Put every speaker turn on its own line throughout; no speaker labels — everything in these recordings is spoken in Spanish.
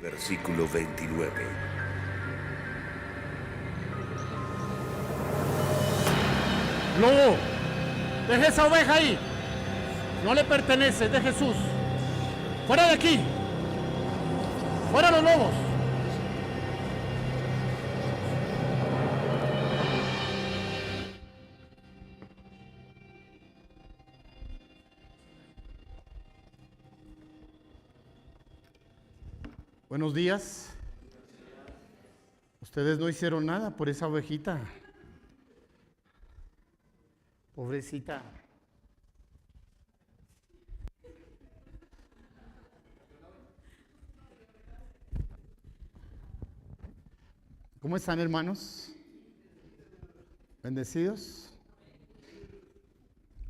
Versículo 29.
Lobo, deje esa oveja ahí. No le pertenece, es de Jesús. Fuera de aquí. Fuera los lobos. Buenos días. Ustedes no hicieron nada por esa ovejita. Pobrecita. ¿Cómo están, hermanos? ¿Bendecidos?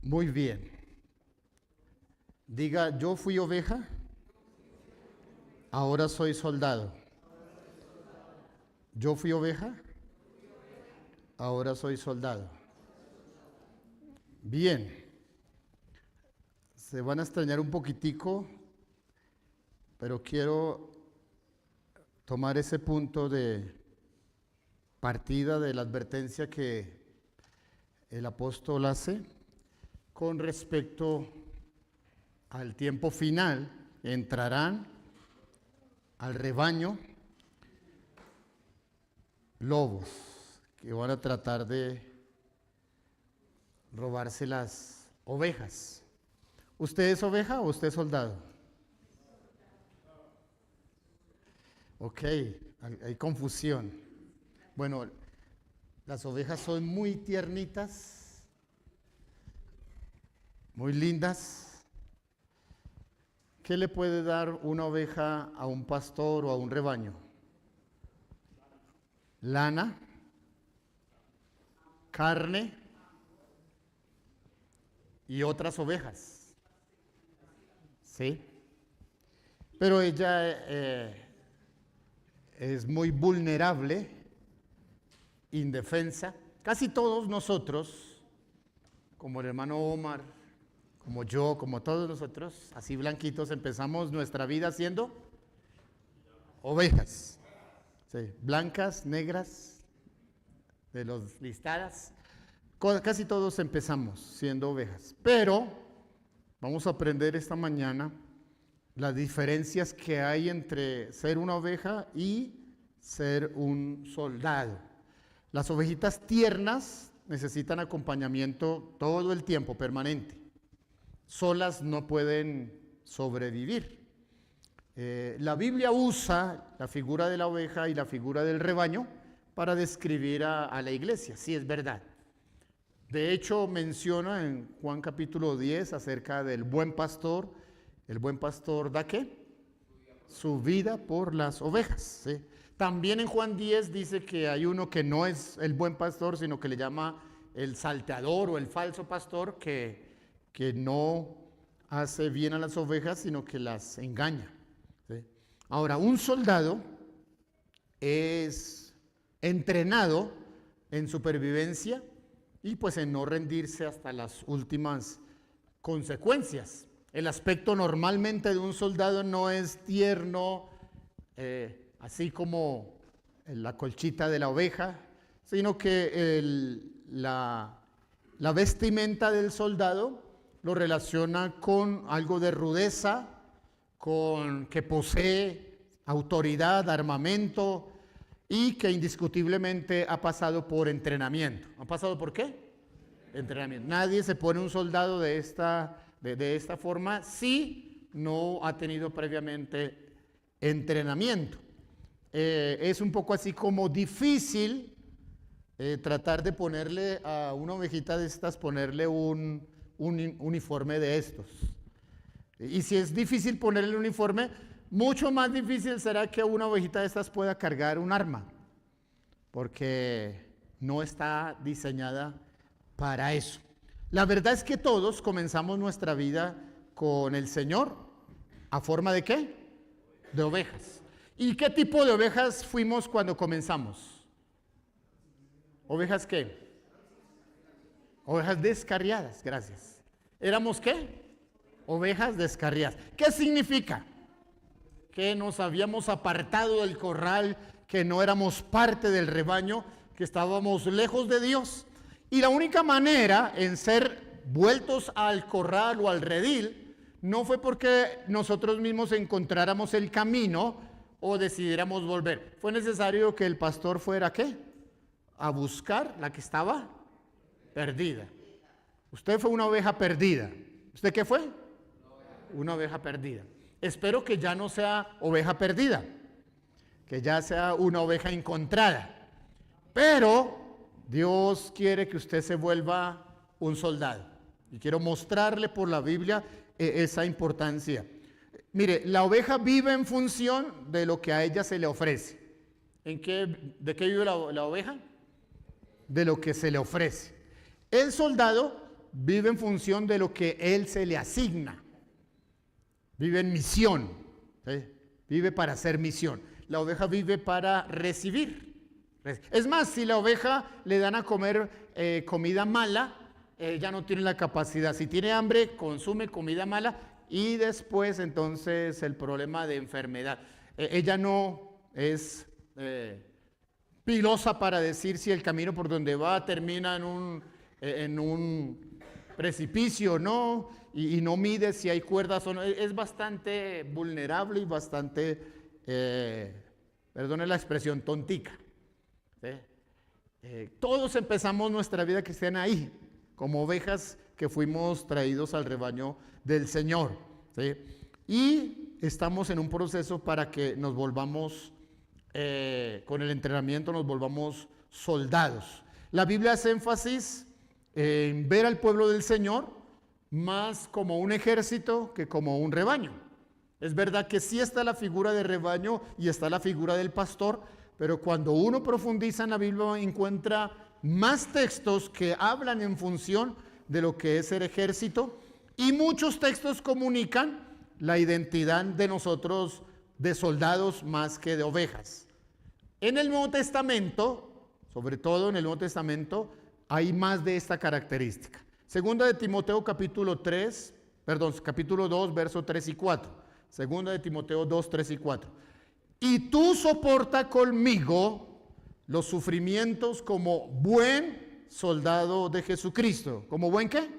Muy bien. Diga, yo fui oveja, ahora soy soldado. Yo fui oveja, ahora soy soldado. Bien. Se van a extrañar un poquitico, pero quiero tomar ese punto de partida de la advertencia que el apóstol hace con respecto al tiempo final. Entrarán al rebaño lobos que van a tratar de robarse las ovejas. ¿Usted es oveja o usted es soldado? Ok, hay confusión. Bueno, las ovejas son muy tiernitas, muy lindas. ¿Qué le puede dar una oveja a un pastor o a un rebaño? Lana, carne y otras ovejas. ¿Sí? Pero ella es muy vulnerable, indefensa. Casi todos nosotros, como el hermano Omar, como yo, como todos nosotros, así blanquitos, empezamos nuestra vida siendo ovejas. Sí, blancas, negras, de los listadas. Casi todos empezamos siendo ovejas. Pero vamos a aprender esta mañana las diferencias que hay entre ser una oveja y ser un soldado. Las ovejitas tiernas necesitan acompañamiento todo el tiempo, permanente. Solas no pueden sobrevivir. La Biblia usa la figura de la oveja y la figura del rebaño para describir a la iglesia, sí es verdad. De hecho, menciona en Juan capítulo 10 acerca del buen pastor. El buen pastor ¿da qué? Su vida por las ovejas. ¿Sí? También en Juan 10 dice que hay uno que no es el buen pastor, sino que le llama el salteador o el falso pastor, que no hace bien a las ovejas, sino que las engaña. ¿Sí? Ahora, un soldado es entrenado en supervivencia y pues en no rendirse hasta las últimas consecuencias. El aspecto normalmente de un soldado no es tierno, así como la colchita de la oveja, sino que la vestimenta del soldado lo relaciona con algo de rudeza, con que posee autoridad, armamento y que indiscutiblemente ha pasado por entrenamiento. ¿Ha pasado por qué? Entrenamiento. Nadie se pone un soldado de esta forma si no ha tenido previamente entrenamiento. Es un poco así como difícil tratar de ponerle a una ovejita de estas, ponerle un uniforme de estos. Y si es difícil ponerle el uniforme, mucho más difícil será que una ovejita de estas pueda cargar un arma, porque no está diseñada para eso. La verdad es que todos comenzamos nuestra vida con el Señor, ¿a forma de qué? De ovejas. ¿Y qué tipo de ovejas fuimos cuando comenzamos? ¿Ovejas qué? Ovejas descarriadas, gracias. ¿Éramos qué? Ovejas descarriadas. ¿Qué significa? que nos habíamos apartado del corral, que no éramos parte del rebaño, que estábamos lejos de Dios. Y la única manera en ser vueltos al corral o al redil no fue porque nosotros mismos encontráramos el camino o decidiéramos volver. Fue necesario que el pastor fuera, ¿qué? A buscar la que estaba perdida. Usted fue una oveja perdida. ¿Usted qué fue? Una oveja perdida. Espero que ya no sea oveja perdida, que ya sea una oveja encontrada. Pero Dios quiere que usted se vuelva un soldado. Y quiero mostrarle por la Biblia esa importancia. Mire, la oveja vive en función de lo que a ella se le ofrece. ¿De qué vive la oveja? De lo que se le ofrece. El soldado vive en función de lo que él se le asigna. Vive en misión. ¿Sí? Vive para hacer misión. La oveja vive para recibir. Es más, si la oveja le dan a comer comida mala, ella no tiene la capacidad. Si tiene hambre, consume comida mala y después entonces el problema de enfermedad. Ella no es pilosa para decir si el camino por donde va termina en un precipicio o no, y no mide si hay cuerdas o no. Es bastante vulnerable y bastante, perdone la expresión, tontica. ¿Sí? Todos empezamos nuestra vida cristiana ahí, como ovejas que fuimos traídos al rebaño del Señor. ¿Sí? Y estamos en un proceso para que nos volvamos, con el entrenamiento, nos volvamos soldados. La Biblia hace énfasis en ver al pueblo del Señor más como un ejército que como un rebaño. Es verdad que sí está la figura de rebaño y está la figura del pastor, pero cuando uno profundiza en la Biblia encuentra más textos que hablan en función de lo que es ser ejército, y muchos textos comunican la identidad de nosotros de soldados más que de ovejas. En el Nuevo Testamento, sobre todo en el Nuevo Testamento, hay más de esta característica. Segunda de Timoteo capítulo 2, versos 3 y 4. Segunda de Timoteo 2, 3 y 4. Y tú soporta conmigo los sufrimientos como buen soldado de Jesucristo. ¿Como buen qué?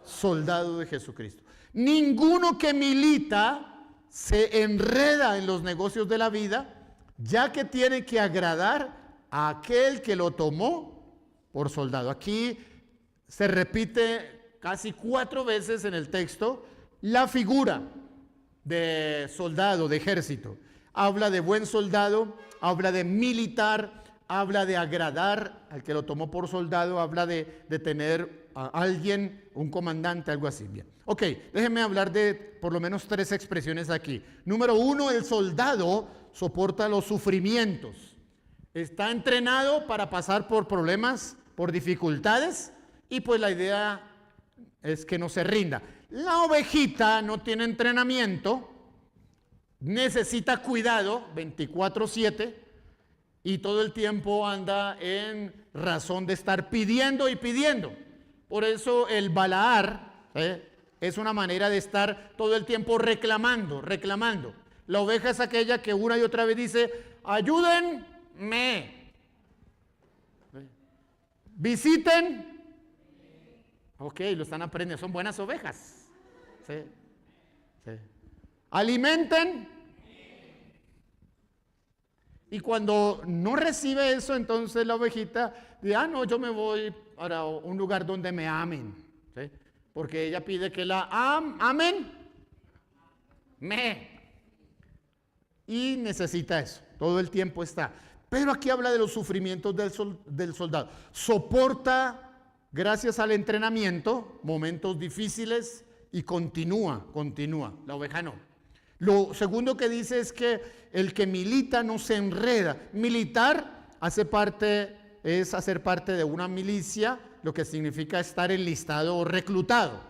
Soldado de Jesucristo. Ninguno que milita se enreda en los negocios de la vida, ya que tiene que agradar a aquel que lo tomó por soldado. Aquí se repite casi 4 veces en el texto la figura de soldado, de ejército. Habla de buen soldado, habla de militar, habla de agradar al que lo tomó por soldado, habla de tener a alguien, un comandante, algo así. Bien. Ok, déjenme hablar de por lo menos 3 expresiones aquí. Número 1, el soldado soporta los sufrimientos. Está entrenado para pasar por problemas, por dificultades, y pues la idea es que no se rinda. La ovejita no tiene entrenamiento, necesita cuidado 24/7 y todo el tiempo anda en razón de estar pidiendo y pidiendo. Por eso el balaar es una manera de estar todo el tiempo reclamando. La oveja es aquella que una y otra vez dice, ayúdenme, visiten. Ok, lo están aprendiendo, son buenas ovejas. Sí. Alimenten. Y cuando no recibe eso, entonces la ovejita dice, no, yo me voy a un lugar donde me amen. ¿Sí? Porque ella pide que la amen. Y necesita eso, todo el tiempo está. Pero aquí habla de los sufrimientos del soldado. Soporta, gracias al entrenamiento, momentos difíciles y continúa. La oveja no. Lo segundo que dice es que el que milita no se enreda. Militar es hacer parte de una milicia, lo que significa estar enlistado o reclutado.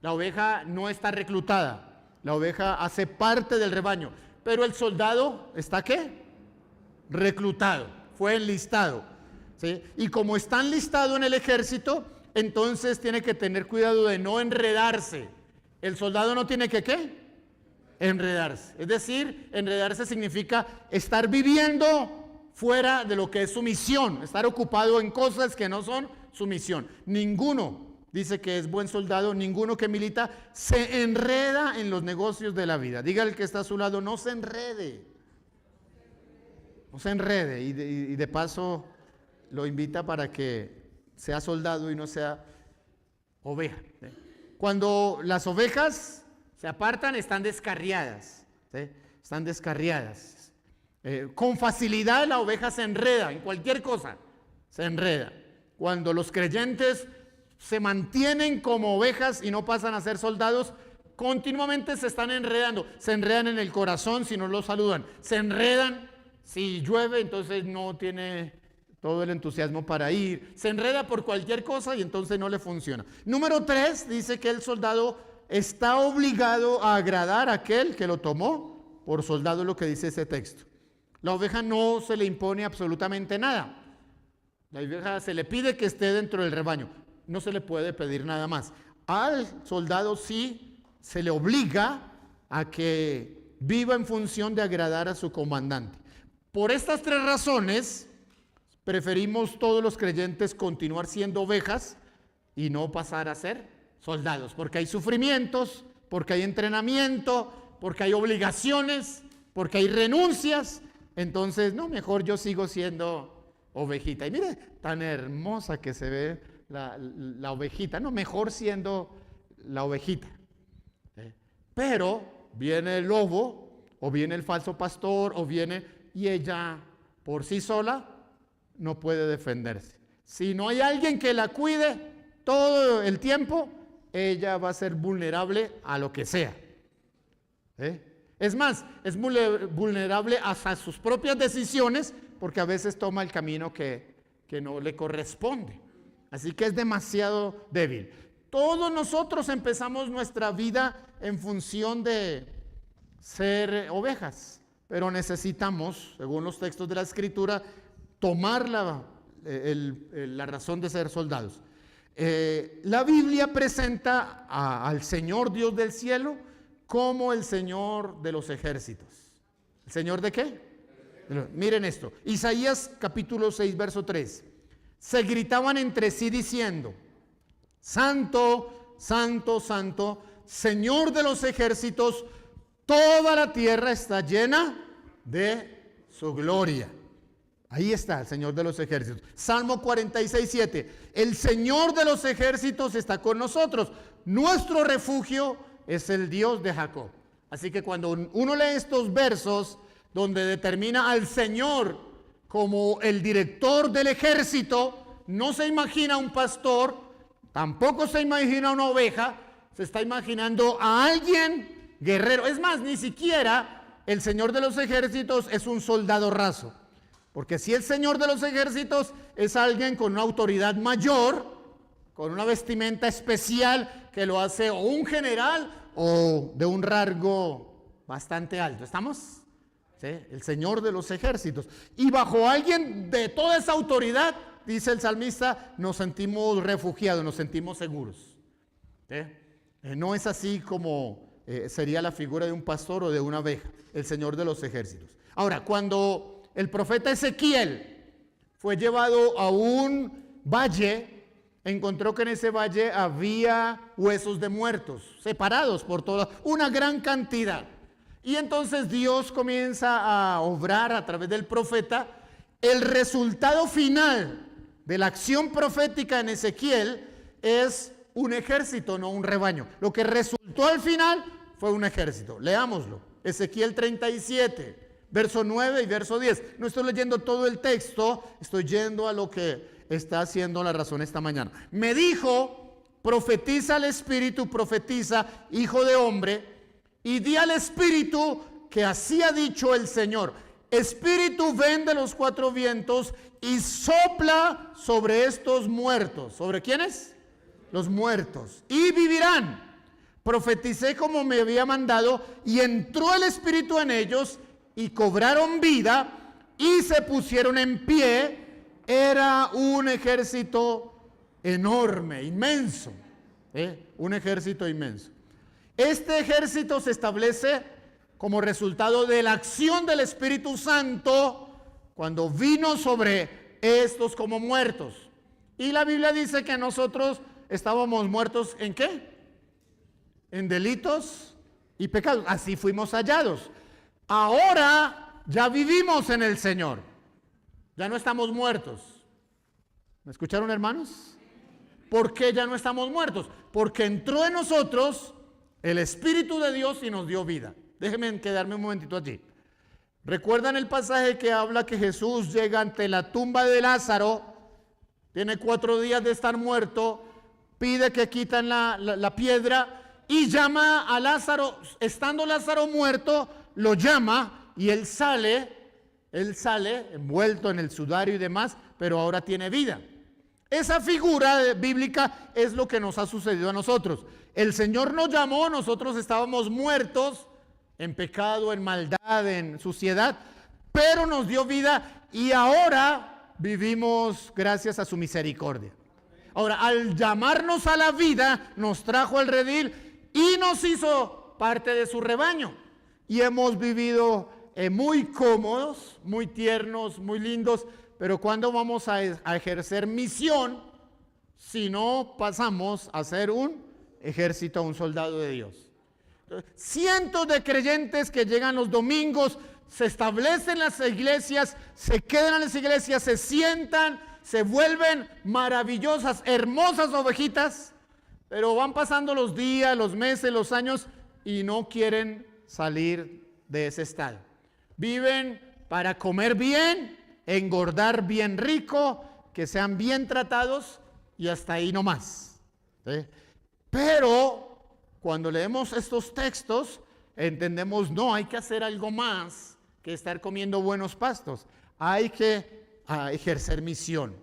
La oveja no está reclutada. La oveja hace parte del rebaño. Pero el soldado ¿está qué? Reclutado, fue enlistado. ¿Sí? Y como está enlistado en el ejército, entonces tiene que tener cuidado de no enredarse. El soldado no tiene que ¿qué? Enredarse. Es decir, enredarse significa estar viviendo fuera de lo que es su misión, estar ocupado en cosas que no son su misión. Ninguno dice que es buen soldado, ninguno que milita se enreda en los negocios de la vida. Diga al que está a su lado, no se enrede. No se enrede. Y de paso lo invita para que sea soldado y no sea oveja. Cuando las ovejas se apartan, están descarriadas. ¿Sí? Están descarriadas. Con facilidad la oveja se enreda en cualquier cosa. Se enreda. Cuando los creyentes se mantienen como ovejas y no pasan a ser soldados, continuamente se están enredando. Se enredan en el corazón si no lo saludan. Se enredan si llueve, entonces no tiene todo el entusiasmo para ir. Se enreda por cualquier cosa y entonces no le funciona. Número 3, dice que el soldado está obligado a agradar a aquel que lo tomó por soldado, lo que dice ese texto. La oveja no se le impone absolutamente nada. La oveja se le pide que esté dentro del rebaño. No se le puede pedir nada más. Al soldado sí se le obliga a que viva en función de agradar a su comandante. Por estas 3 razones, preferimos todos los creyentes continuar siendo ovejas y no pasar a ser soldados, porque hay sufrimientos, porque hay entrenamiento, porque hay obligaciones, porque hay renuncias. Entonces, no, mejor yo sigo siendo ovejita. Y mire, tan hermosa que se ve la ovejita, no, mejor siendo la ovejita. Pero viene el lobo, o viene el falso pastor, o viene, y ella por sí sola no puede defenderse. Si no hay alguien que la cuide todo el tiempo, ella va a ser vulnerable a lo que sea. Es más, es vulnerable hasta sus propias decisiones, porque a veces toma el camino que no le corresponde. Así que es demasiado débil. Todos nosotros empezamos nuestra vida en función de ser ovejas, pero necesitamos, según los textos de la Escritura, tomar la razón de ser soldados. La Biblia presenta al Señor Dios del cielo como el Señor de los ejércitos. ¿El Señor de qué? Miren esto, Isaías capítulo 6, verso 3. Se gritaban entre sí diciendo: Santo, Santo, Santo, Señor de los ejércitos, toda la tierra está llena de su gloria. Ahí está el Señor de los ejércitos. Salmo 46, 7. El Señor de los ejércitos está con nosotros. Nuestro refugio es el Dios de Jacob. Así que cuando uno lee estos versos donde determina al Señor como el director del ejército, no se imagina un pastor, tampoco se imagina una oveja, se está imaginando a alguien guerrero. Es más, ni siquiera el Señor de los ejércitos es un soldado raso. Porque si el Señor de los ejércitos es alguien con una autoridad mayor, con una vestimenta especial que lo hace o un general o de un rango bastante alto. ¿Estamos? ¿Sí? El Señor de los ejércitos. Y bajo alguien de toda esa autoridad, dice el salmista, nos sentimos refugiados, nos sentimos seguros. ¿Sí? No es así como sería la figura de un pastor o de una oveja, el Señor de los ejércitos. Ahora, cuando el profeta Ezequiel fue llevado a un valle, encontró que en ese valle había huesos de muertos, separados por toda una gran cantidad. Y entonces Dios comienza a obrar a través del profeta. El resultado final de la acción profética en Ezequiel es un ejército, no un rebaño. Lo que resultó al final fue un ejército. Leámoslo. Ezequiel 37. Verso 9 y verso 10. No estoy leyendo todo el texto, estoy yendo a lo que está haciendo la razón esta mañana. Me dijo: profetiza al Espíritu, profetiza, hijo de hombre, y di al Espíritu que así ha dicho el Señor. Espíritu, ven de los 4 vientos y sopla sobre estos muertos. ¿Sobre quiénes? Los muertos. Y vivirán. Profeticé como me había mandado, y entró el Espíritu en ellos, y cobraron vida y se pusieron en pie. Era un ejército enorme, inmenso, un ejército inmenso. Este ejército se establece como resultado de la acción del Espíritu Santo cuando vino sobre estos como muertos. Y la Biblia dice que nosotros estábamos muertos ¿en qué? En delitos y pecados. Así fuimos hallados. Ahora ya vivimos en el Señor. Ya no estamos muertos. ¿Me escucharon, hermanos? ¿Por qué ya no estamos muertos? Porque entró en nosotros el Espíritu de Dios y nos dio vida. Déjenme quedarme un momentito allí. ¿Recuerdan el pasaje que habla que Jesús llega ante la tumba de Lázaro? Tiene 4 días de estar muerto. Pide que quitan la piedra y llama a Lázaro. Estando Lázaro muerto, lo llama y él sale envuelto en el sudario y demás, pero ahora tiene vida. Esa figura bíblica es lo que nos ha sucedido a nosotros. El Señor nos llamó, nosotros estábamos muertos en pecado, en maldad, en suciedad, pero nos dio vida y ahora vivimos gracias a su misericordia. Ahora, al llamarnos a la vida, nos trajo al redil y nos hizo parte de su rebaño. Y hemos vivido muy cómodos, muy tiernos, muy lindos, pero ¿cuándo vamos a ejercer misión si no pasamos a ser un ejército, un soldado de Dios? Cientos de creyentes que llegan los domingos, se establecen en las iglesias, se quedan en las iglesias, se sientan, se vuelven maravillosas, hermosas ovejitas, pero van pasando los días, los meses, los años y no quieren salir de ese estado. Viven para comer bien, engordar bien rico, que sean bien tratados y hasta ahí no más. ¿Sí? Pero cuando leemos estos textos, entendemos, no, hay que hacer algo más que estar comiendo buenos pastos. Hay que ejercer misión.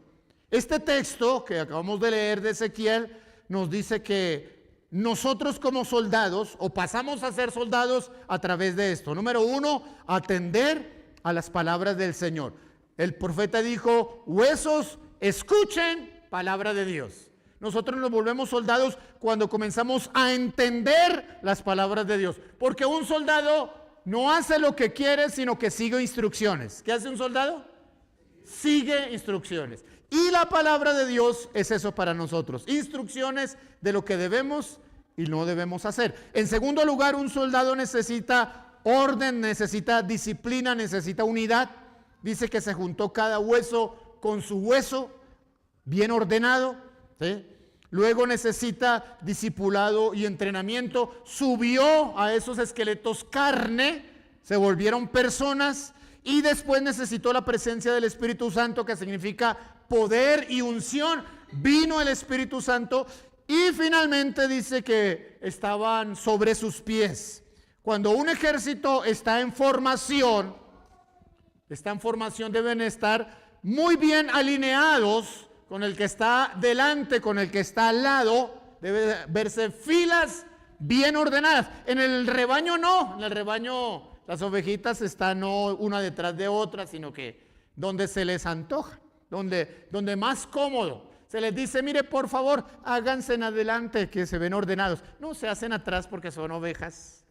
Este texto que acabamos de leer de Ezequiel nos dice que nosotros como soldados, o pasamos a ser soldados a través de esto. Número 1, atender a las palabras del Señor. El profeta dijo, huesos, escuchen palabra de Dios. Nosotros nos volvemos soldados cuando comenzamos a entender las palabras de Dios. Porque un soldado no hace lo que quiere, sino que sigue instrucciones. ¿Qué hace un soldado? Sigue instrucciones. Y la palabra de Dios es eso para nosotros. Instrucciones de lo que debemos y no debemos hacer. En segundo lugar, un soldado necesita orden, necesita disciplina, necesita unidad. Dice que se juntó cada hueso con su hueso, bien ordenado, ¿sí? Luego necesita discipulado y entrenamiento. Subió a esos esqueletos carne, se volvieron personas y después necesitó la presencia del Espíritu Santo, que significa poder y unción. Vino el Espíritu Santo y finalmente dice que estaban sobre sus pies. Cuando un ejército está en formación, deben estar muy bien alineados con el que está delante, con el que está al lado. Debe verse filas bien ordenadas. En el rebaño no, en el rebaño las ovejitas están no una detrás de otra, sino que donde se les antoja, donde más cómodo. Se les dice, mire, por favor, háganse en adelante, que se ven ordenados. No, se hacen atrás porque son ovejas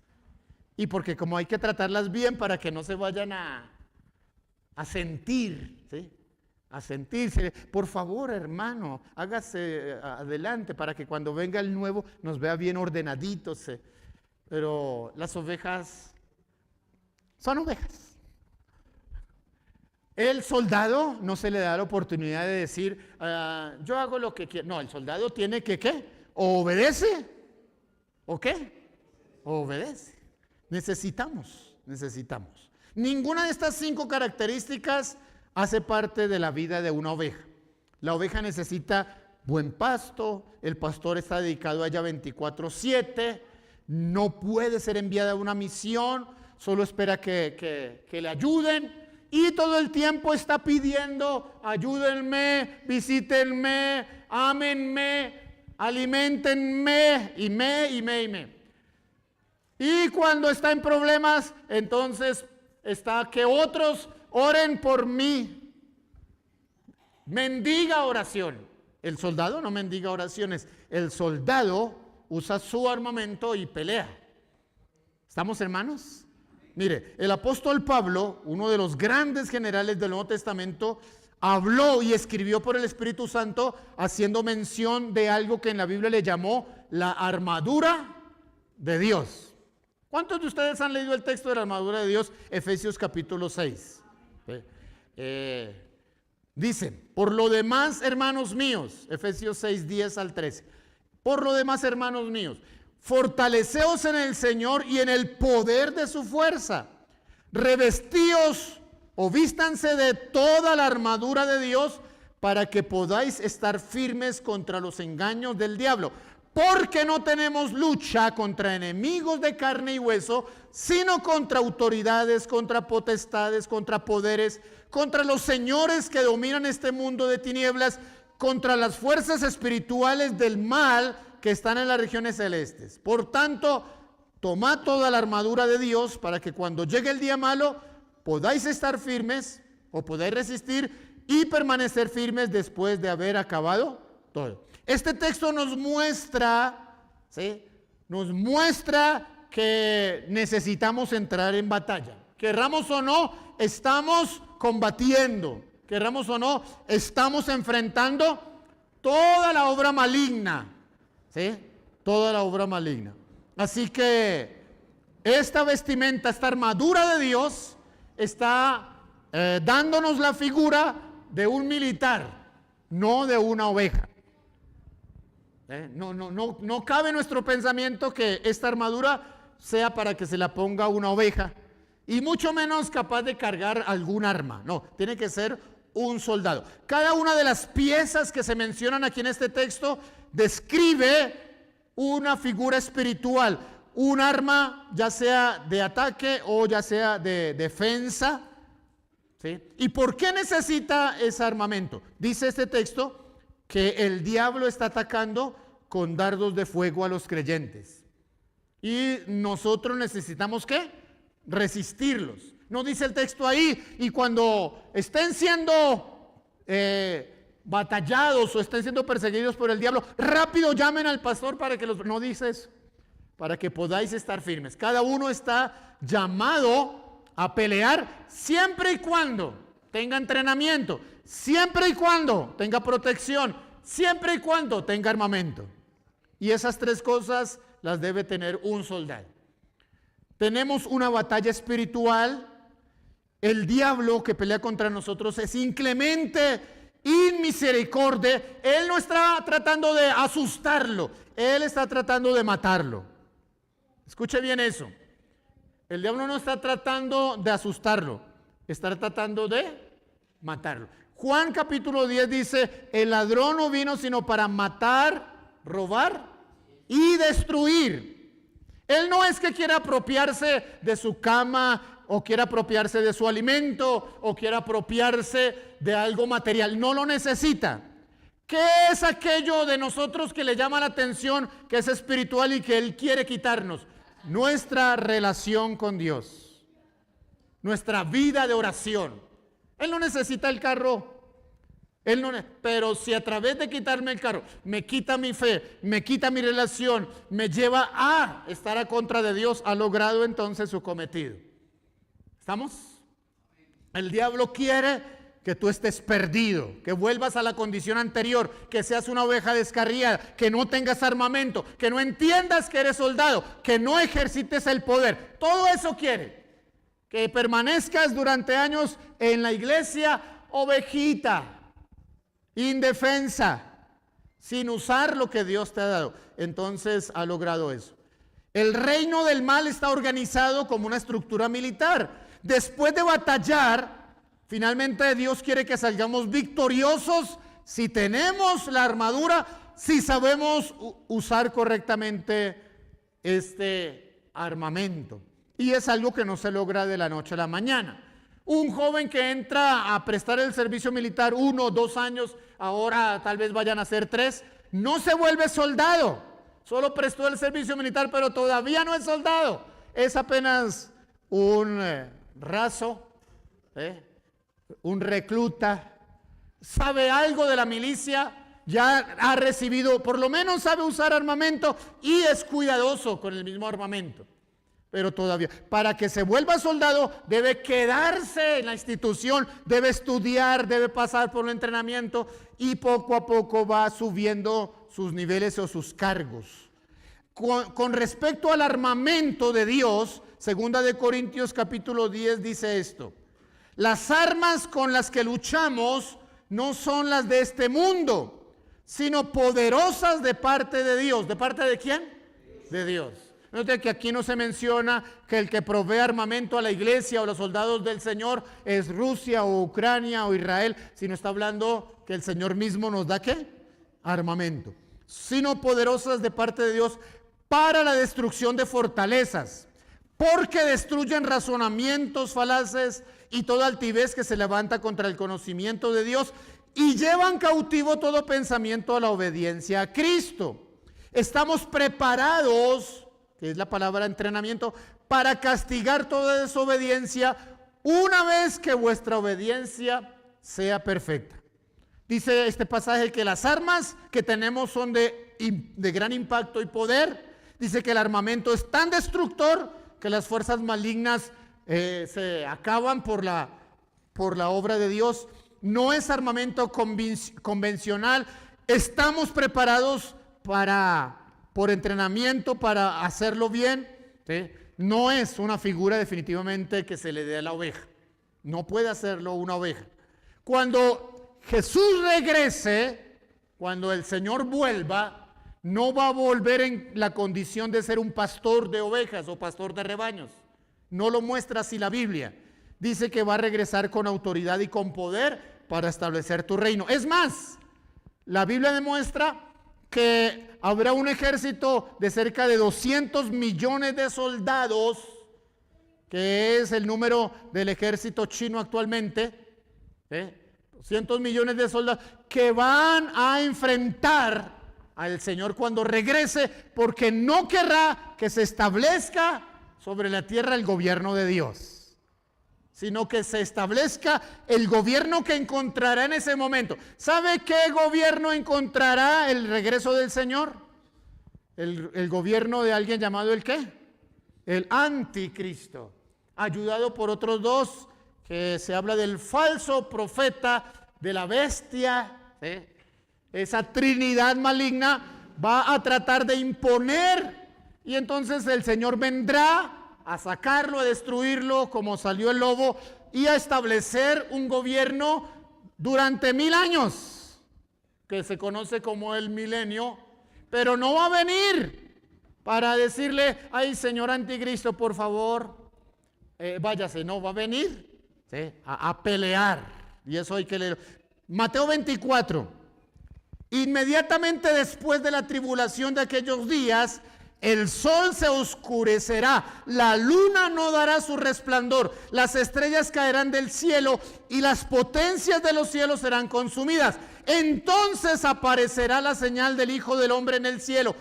y porque como hay que tratarlas bien para que no se vayan a sentir, ¿sí? A sentirse. Por favor, hermano, hágase adelante para que cuando venga el nuevo nos vea bien ordenaditos. Pero las ovejas son ovejas. El soldado no se le da la oportunidad de decir, yo hago lo que quiero. No, el soldado tiene que, ¿qué? O obedece, ¿o qué? O obedece. Necesitamos. Ninguna de estas 5 características hace parte de la vida de una oveja. La oveja necesita buen pasto, el pastor está dedicado a ella 24/7, no puede ser enviada a una misión, solo espera que le ayuden y todo el tiempo está pidiendo, ayúdenme, visítenme, ámenme, aliméntenme, y Y cuando está en problemas, entonces está que otros oren por mí. Mendiga oración. El soldado no mendiga oraciones. El soldado usa su armamento y pelea. ¿Estamos, hermanos? Mire, el apóstol Pablo, uno de los grandes generales del Nuevo Testamento, habló y escribió por el Espíritu Santo haciendo mención de algo que en la Biblia le llamó la armadura de Dios. ¿Cuántos de ustedes han leído el texto de la armadura de Dios? Efesios capítulo 6. Dice, por lo demás, hermanos míos, Efesios 6, 10 al 13. Por lo demás, hermanos míos, fortaleceos en el Señor y en el poder de su fuerza. Revestíos o vístanse de toda la armadura de Dios para que podáis estar firmes contra los engaños del diablo. Porque no tenemos lucha contra enemigos de carne y hueso, sino contra autoridades, contra potestades, contra poderes, contra los señores que dominan este mundo de tinieblas, contra las fuerzas espirituales del mal que están en las regiones celestes. Por tanto, tomad toda la armadura de Dios para que cuando llegue el día malo podáis estar firmes o podáis resistir y permanecer firmes después de haber acabado todo. Este texto nos muestra, ¿sí? Nos muestra que necesitamos entrar en batalla. Querramos o no, estamos combatiendo. Querramos o no, estamos enfrentando toda la obra maligna. ¿Sí? Toda la obra maligna. Así que esta vestimenta, esta armadura de Dios está dándonos la figura de un militar, no de una oveja. No cabe en nuestro pensamiento que esta armadura sea para que se la ponga una oveja y mucho menos capaz de cargar algún arma. No, tiene que ser un soldado. Cada una de las piezas que se mencionan aquí en este texto describe una figura espiritual, un arma ya sea de ataque o ya sea de defensa. ¿Sí? ¿Y por qué necesita ese armamento? Dice este texto que el diablo está atacando con dardos de fuego a los creyentes. Y nosotros necesitamos ¿qué? Resistirlos. No dice el texto ahí, y cuando estén siendo batallados o estén siendo perseguidos por el diablo, rápido llamen al pastor para que los... No dice eso, para que podáis estar firmes. Cada uno está llamado a pelear siempre y cuando tenga entrenamiento, siempre y cuando tenga protección, siempre y cuando tenga armamento. Y esas tres cosas las debe tener un soldado. Tenemos una batalla espiritual. El diablo que pelea contra nosotros es inclemente, inmisericordia. Él no está tratando de asustarlo, él está tratando de matarlo. Escuche bien eso. El diablo no está tratando de asustarlo, está tratando de matarlo. Juan capítulo 10 dice, el ladrón no vino sino para matar, robar y destruir. Él no es que quiera apropiarse de su cama o quiera apropiarse de su alimento o quiera apropiarse de algo material. No lo necesita. ¿Qué es aquello de nosotros que le llama la atención, que es espiritual y que Él quiere quitarnos? Nuestra relación con Dios, nuestra vida de oración. Él no necesita el carro. Pero si a través de quitarme el carro, me quita mi fe, me quita mi relación, me lleva a estar a contra de Dios, ha logrado entonces su cometido. ¿Estamos? El diablo quiere que tú estés perdido, que vuelvas a la condición anterior, que seas una oveja descarriada, que no tengas armamento, que no entiendas que eres soldado, que no ejercites el poder. Todo eso quiere. Que permanezcas durante años en la iglesia, ovejita, indefensa, sin usar lo que Dios te ha dado. Entonces ha logrado eso. El reino del mal está organizado como una estructura militar. Después de batallar, finalmente Dios quiere que salgamos victoriosos si tenemos la armadura, si sabemos usar correctamente este armamento. Y es algo que no se logra de la noche a la mañana. Un joven que entra a prestar el servicio militar 1 o 2 años, ahora tal vez vayan a ser 3, no se vuelve soldado. Solo prestó el servicio militar, pero todavía no es soldado. Es apenas un raso, un recluta. Sabe algo de la milicia, ya ha recibido, por lo menos sabe usar armamento y es cuidadoso con el mismo armamento. pero todavía, para que se vuelva soldado, debe quedarse en la institución, debe estudiar, debe pasar por un entrenamiento y poco a poco va subiendo sus niveles o sus cargos. Con respecto al armamento de Dios, 2 Corintios capítulo 10 dice esto: las armas con las que luchamos no son las de este mundo, sino poderosas de parte de Dios. ¿De parte de quién? De Dios. Note que aquí no se menciona que el que provee armamento a la iglesia o los soldados del Señor es Rusia o Ucrania o Israel, sino está hablando que el Señor mismo nos da ¿qué? Armamento. Sino poderosas de parte de Dios para la destrucción de fortalezas, porque destruyen razonamientos falaces y toda altivez que se levanta contra el conocimiento de Dios y llevan cautivo todo pensamiento a la obediencia a Cristo. Estamos preparados, que es la palabra entrenamiento, para castigar toda desobediencia una vez que vuestra obediencia sea perfecta. Dice este pasaje que las armas que tenemos son de gran impacto y poder. Dice que el armamento es tan destructor que las fuerzas malignas se acaban por la obra de Dios. No es armamento convencional. Estamos preparados por entrenamiento para hacerlo bien, ¿sí? No es una figura definitivamente que se le dé a la oveja. No puede hacerlo una oveja. Cuando Jesús regrese, cuando el Señor vuelva, no va a volver en la condición de ser un pastor de ovejas o pastor de rebaños. No lo muestra así la Biblia. Dice que va a regresar con autoridad y con poder para establecer tu reino. Es más, la Biblia demuestra que habrá un ejército de cerca de 200 millones de soldados, que es el número del ejército chino actualmente, 200 millones de soldados que van a enfrentar al Señor cuando regrese, porque no querrá que se establezca sobre la tierra el gobierno de Dios, sino que se establezca el gobierno que encontrará en ese momento. ¿Sabe qué gobierno encontrará el regreso del Señor? El gobierno de alguien llamado ¿el qué? El anticristo, ayudado por otros dos, que se habla del falso profeta, de la bestia, ¿sí? Esa trinidad maligna va a tratar de imponer, y entonces el Señor vendrá a sacarlo, a destruirlo como salió el lobo y a establecer un gobierno durante 1000 años, que se conoce como el milenio, pero no va a venir para decirle: ay, señor anticristo, por favor, váyase. No, va a venir, ¿sí?, a pelear, y eso hay que leer. Mateo 24, inmediatamente después de la tribulación de aquellos días, el sol se oscurecerá, la luna no dará su resplandor, las estrellas caerán del cielo y las potencias de los cielos serán consumidas. Entonces aparecerá la señal del Hijo del Hombre en el cielo.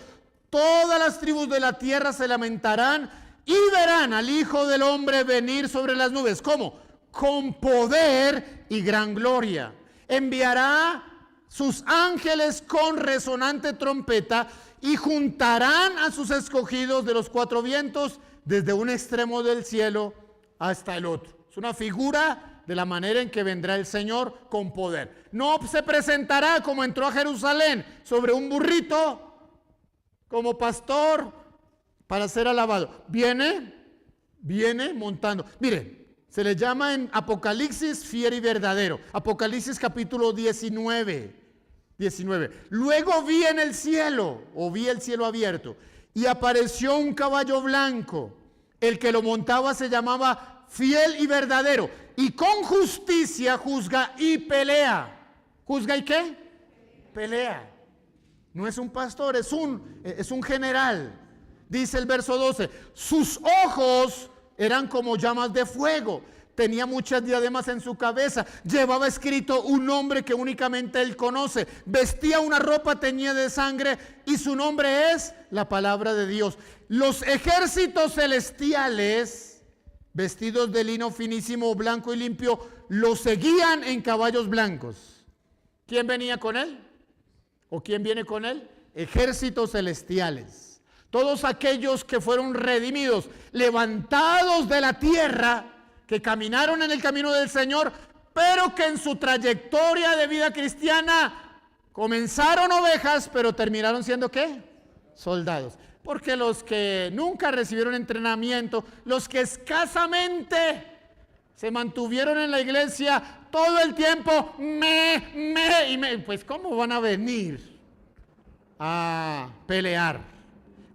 Todas las tribus de la tierra se lamentarán y verán al Hijo del Hombre venir sobre las nubes. ¿Cómo? Con poder y gran gloria. Enviará sus ángeles con resonante trompeta y juntarán a sus escogidos de los cuatro vientos desde un extremo del cielo hasta el otro. Es una figura de la manera en que vendrá el Señor con poder. No se presentará como entró a Jerusalén sobre un burrito como pastor para ser alabado. Viene montando. Miren, se le llama en Apocalipsis fiel y verdadero. Apocalipsis capítulo 19. Luego vi en el cielo, o vi el cielo abierto, y apareció un caballo blanco. El que lo montaba se llamaba fiel y verdadero, y con justicia juzga y pelea. ¿Juzga y qué? Pelea. No es un pastor, es un general. Dice el verso 12, sus ojos eran como llamas de fuego. Tenía muchas diademas en su cabeza, llevaba escrito un nombre que únicamente él conoce, vestía una ropa teñida de sangre y su nombre es la palabra de Dios. Los ejércitos celestiales, vestidos de lino finísimo, blanco y limpio, lo seguían en caballos blancos. ¿Quién venía con él? ¿O quién viene con él? Ejércitos celestiales. todos aquellos que fueron redimidos, levantados de la tierra, que caminaron en el camino del Señor, pero que en su trayectoria de vida cristiana comenzaron ovejas, pero terminaron siendo ¿qué? Soldados. Porque los que nunca recibieron entrenamiento, los que escasamente se mantuvieron en la iglesia todo el tiempo, pues ¿cómo van a venir a pelear?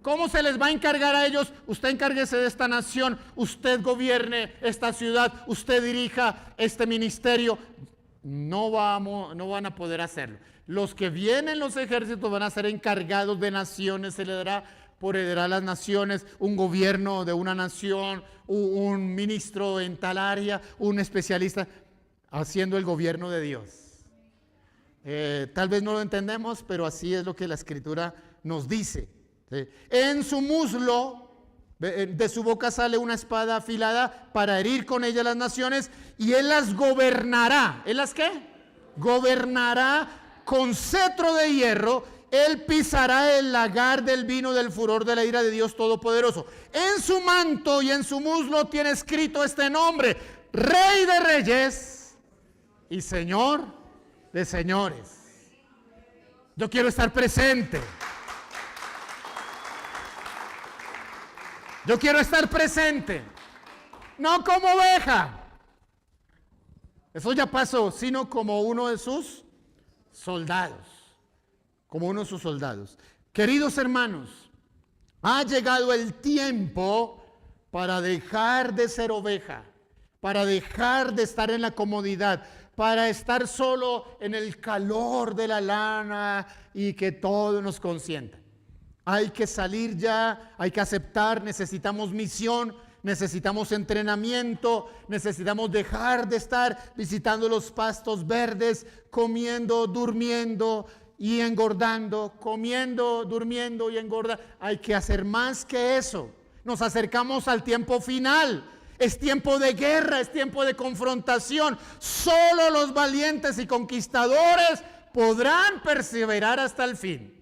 ¿Cómo se les va a encargar a ellos? Usted encárguese de esta nación, usted gobierne esta ciudad, usted dirija este ministerio. No van a poder hacerlo. Los que vienen los ejércitos van a ser encargados de naciones, se le dará por heredar a las naciones un gobierno de una nación, un ministro en tal área, un especialista haciendo el gobierno de Dios. Tal vez no lo entendemos, pero así es lo que la Escritura nos dice. En su muslo, de su boca sale una espada afilada para herir con ella las naciones, y él las gobernará. ¿Él las qué? Gobernará con cetro de hierro. Él pisará el lagar del vino del furor de la ira de Dios Todopoderoso. En su manto y en su muslo tiene escrito este nombre: Rey de Reyes y Señor de Señores. Yo quiero estar presente. Yo quiero estar presente, no como oveja, eso ya pasó, sino como uno de sus soldados, como uno de sus soldados. Queridos hermanos, ha llegado el tiempo para dejar de ser oveja, para dejar de estar en la comodidad, para estar solo en el calor de la lana y que todo nos consienta. Hay que salir ya, hay que aceptar, necesitamos misión, necesitamos entrenamiento, necesitamos dejar de estar visitando los pastos verdes, comiendo, durmiendo y engordando, comiendo, durmiendo y engordando. Hay que hacer más que eso. Nos acercamos al tiempo final. Es tiempo de guerra, es tiempo de confrontación. Solo los valientes y conquistadores podrán perseverar hasta el fin.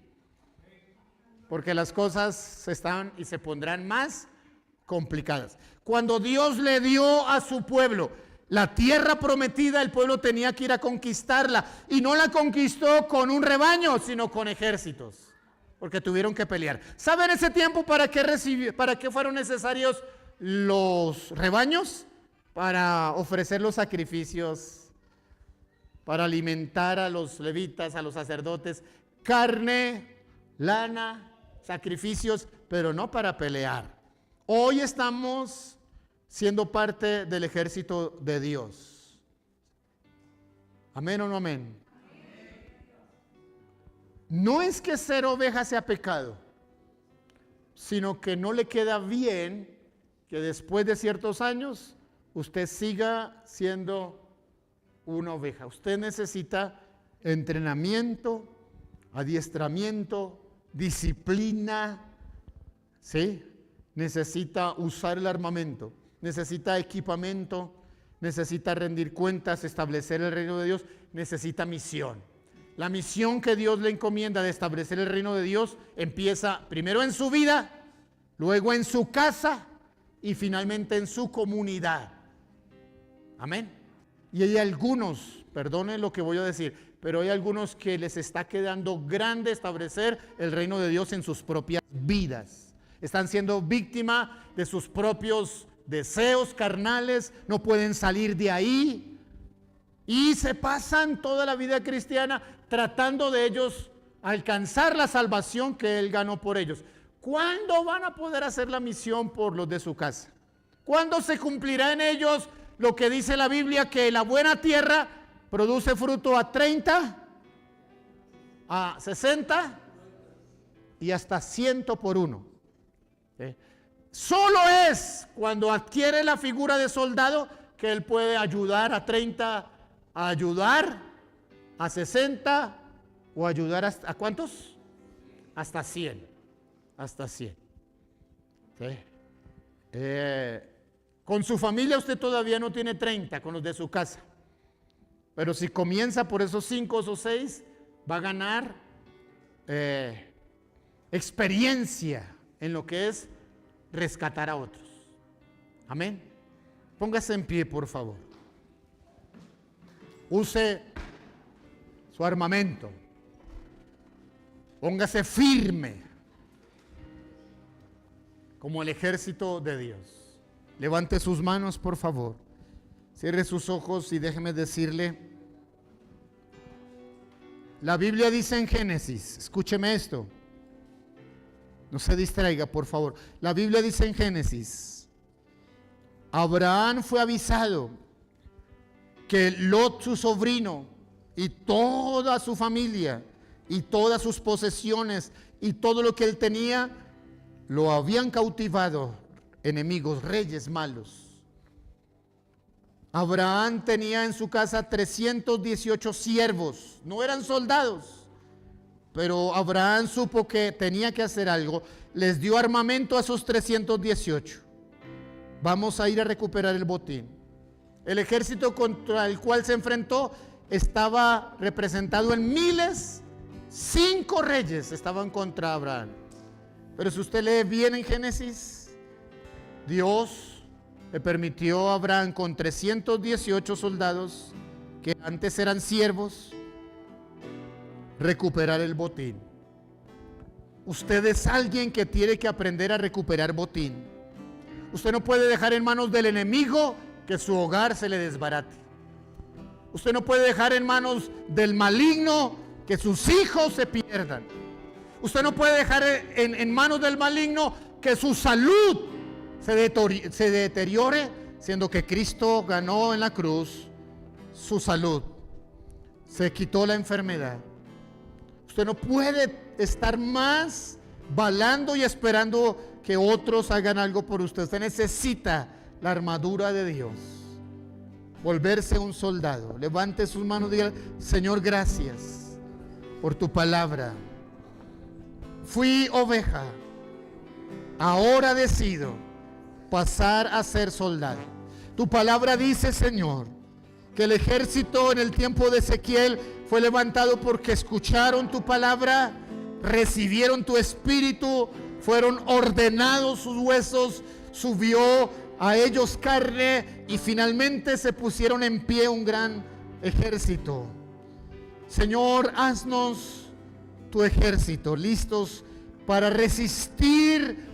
Porque las cosas se están y se pondrán más complicadas. Cuando Dios le dio a su pueblo la tierra prometida, el pueblo tenía que ir a conquistarla. Y no la conquistó con un rebaño, sino con ejércitos. Porque tuvieron que pelear. ¿Saben ese tiempo para qué fueron necesarios los rebaños? Para ofrecer los sacrificios, para alimentar a los levitas, a los sacerdotes, carne, lana, sacrificios, pero no para pelear. Hoy estamos siendo parte del ejército de Dios. ¿Amén o no amén? No es que ser oveja sea pecado, sino que no le queda bien que después de ciertos años usted siga siendo una oveja. Usted necesita entrenamiento, adiestramiento, disciplina, ¿sí? Necesita usar el armamento, necesita equipamiento, necesita rendir cuentas, establecer el reino de Dios, necesita misión. La misión que Dios le encomienda de establecer el reino de Dios empieza primero en su vida, luego en su casa y finalmente en su comunidad. Amén. Y hay algunos, perdonen lo que voy a decir, pero hay algunos que les está quedando grande establecer el reino de Dios en sus propias vidas. Están siendo víctimas de sus propios deseos carnales, no pueden salir de ahí y se pasan toda la vida cristiana tratando de ellos alcanzar la salvación que Él ganó por ellos. ¿Cuándo van a poder hacer la misión por los de su casa? ¿Cuándo se cumplirá en ellos lo que dice la Biblia, que la buena tierra produce fruto a 30, a 60 y hasta 100 por uno? ¿Sí? Solo es cuando adquiere la figura de soldado que él puede ayudar a 30, a ayudar a 60 o ayudar ¿a cuántos? Hasta 100. Hasta 100. ¿Sí? Con su familia usted todavía no tiene 30, con los de su casa. Pero si comienza por esos 5 o 6, va a ganar experiencia en lo que es rescatar a otros. Amén. Póngase en pie, por favor. Use su armamento. Póngase firme como el ejército de Dios. Levante sus manos, por favor. Cierre sus ojos y déjeme decirle. La Biblia dice en Génesis, escúcheme esto. No se distraiga, por favor. La Biblia dice en Génesis, Abraham fue avisado que Lot, su sobrino, y toda su familia, y todas sus posesiones, y todo lo que él tenía, lo habían cautivado enemigos, reyes malos. Abraham tenía en su casa 318 siervos, no eran soldados, pero Abraham supo que tenía que hacer algo, les dio armamento a esos 318. Vamos a ir a recuperar el botín. El ejército contra el cual se enfrentó estaba representado en miles. 5 reyes estaban contra Abraham. Pero si usted lee bien en Génesis, Dios le permitió a Abraham con 318 soldados, que antes eran siervos, recuperar el botín. Usted es alguien que tiene que aprender a recuperar botín. Usted no puede dejar en manos del enemigo que su hogar se le desbarate. Usted no puede dejar en manos del maligno que sus hijos se pierdan. Usted no puede dejar en manos del maligno que su salud se deteriore, siendo que Cristo ganó en la cruz su salud. Se quitó la enfermedad. Usted no puede estar más balando y esperando que otros hagan algo por usted. Usted necesita la armadura de Dios. Volverse un soldado. Levante sus manos y diga: Señor, gracias por tu palabra. Fui oveja, ahora decido pasar a ser soldado. Tu palabra dice, Señor, que el ejército en el tiempo de Ezequiel fue levantado porque escucharon tu palabra, recibieron tu espíritu, fueron ordenados sus huesos, subió a ellos carne y finalmente se pusieron en pie un gran ejército. Señor, haznos tu ejército, listos para resistir